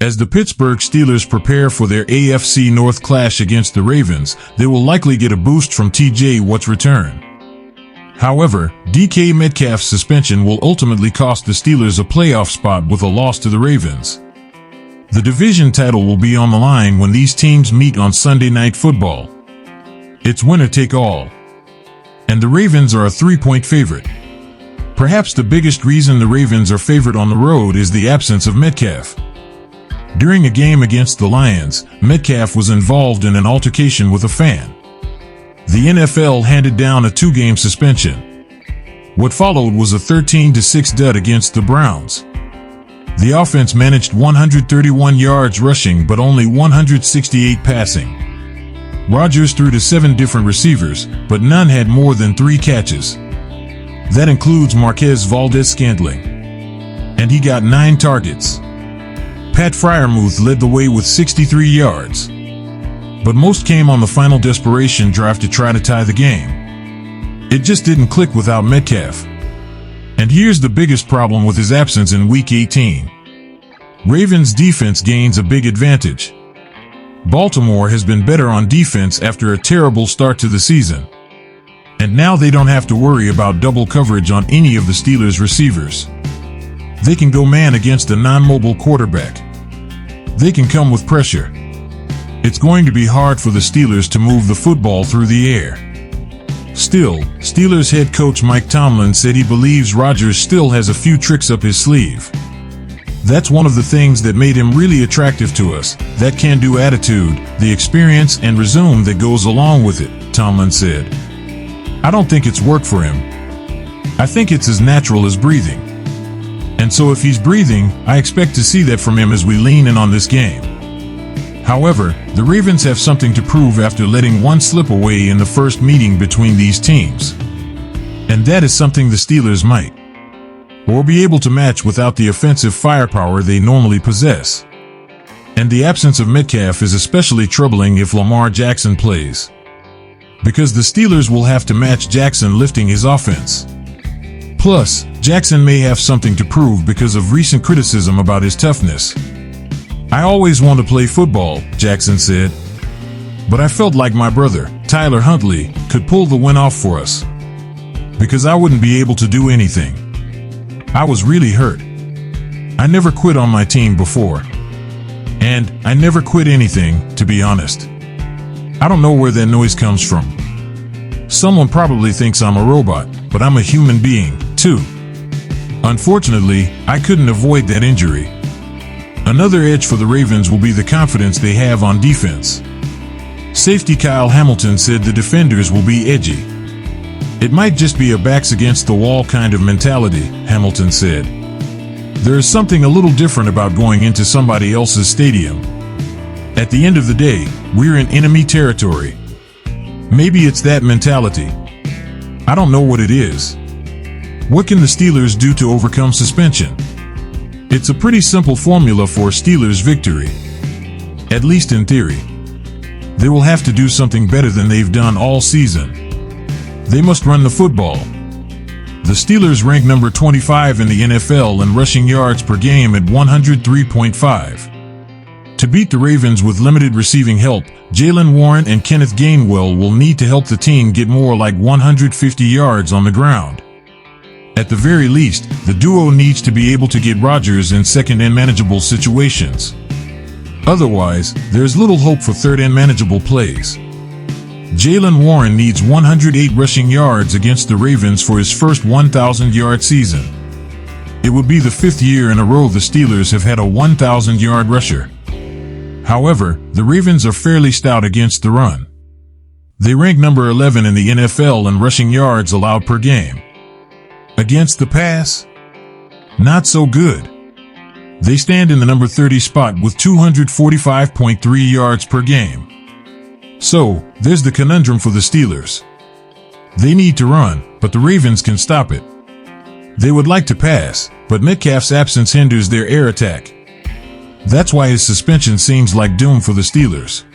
As the Pittsburgh Steelers prepare for their AFC North clash against the Ravens, they will likely get a boost from TJ Watt's return. However, DK Metcalf's suspension will ultimately cost the Steelers a playoff spot with a loss to the Ravens. The division title will be on the line when these teams meet on Sunday Night Football. It's winner take all. And the Ravens are a 3-point favorite. Perhaps the biggest reason the Ravens are favored on the road is the absence of Metcalf. During a game against the Lions, Metcalf was involved in an altercation with a fan. The NFL handed down a 2-game suspension. What followed was a 13-6 dud against the Browns. The offense managed 131 yards rushing but only 168 passing. Rodgers threw to 7 different receivers, but none had more than 3 catches. That includes Marquez Valdes-Scantling. And he got 9 targets. Pat Freiermuth led the way with 63 yards. But most came on the final desperation drive to try to tie the game. It just didn't click without Metcalf. And here's the biggest problem with his absence in Week 18. Ravens defense gains a big advantage. Baltimore has been better on defense after a terrible start to the season. And now they don't have to worry about double coverage on any of the Steelers' receivers. They can go man against a non-mobile quarterback. They can come with pressure. It's going to be hard for the Steelers to move the football through the air. Still, Steelers head coach Mike Tomlin said he believes Rodgers still has a few tricks up his sleeve. That's one of the things that made him really attractive to us, that can-do attitude, the experience and resume that goes along with it, Tomlin said. I don't think it's work for him. I think it's as natural as breathing. And so if he's breathing, I expect to see that from him as we lean in on this game. However, the Ravens have something to prove after letting one slip away in the first meeting between these teams. And that is something the Steelers might or be able to match without the offensive firepower they normally possess. And the absence of Metcalf is especially troubling if Lamar Jackson plays, because the Steelers will have to match Jackson lifting his offense. Plus, Jackson may have something to prove because of recent criticism about his toughness. I always want to play football, Jackson said. But I felt like my brother, Tyler Huntley, could pull the win off for us. Because I wouldn't be able to do anything. I was really hurt. I never quit on my team before. And I never quit anything, to be honest. I don't know where that noise comes from. Someone probably thinks I'm a robot, but I'm a human being, too. Unfortunately, I couldn't avoid that injury. Another edge for the Ravens will be the confidence they have on defense. Safety Kyle Hamilton said the defenders will be edgy. It might just be a backs against the wall kind of mentality, Hamilton said. There is something a little different about going into somebody else's stadium. At the end of the day, we're in enemy territory. Maybe it's that mentality. I don't know what it is. What can the Steelers do to overcome suspension? It's a pretty simple formula for Steelers victory. At least in theory. They will have to do something better than they've done all season. They must run the football. The Steelers rank number 25 in the NFL in rushing yards per game at 103.5. To beat the Ravens with limited receiving help, Jaylen Warren and Kenneth Gainwell will need to help the team get more like 150 yards on the ground. At the very least, the duo needs to be able to get Rodgers in second and manageable situations. Otherwise, there's little hope for third and manageable plays. Jaylen Warren needs 108 rushing yards against the Ravens for his first 1,000-yard season. It would be the 5th year in a row the Steelers have had a 1,000-yard rusher. However, the Ravens are fairly stout against the run. They rank number 11 in the NFL in rushing yards allowed per game. Against the pass? Not so good. They stand in the number 30 spot with 245.3 yards per game. So, there's the conundrum for the Steelers. They need to run, but the Ravens can stop it. They would like to pass, but Metcalf's absence hinders their air attack. That's why his suspension seems like doom for the Steelers.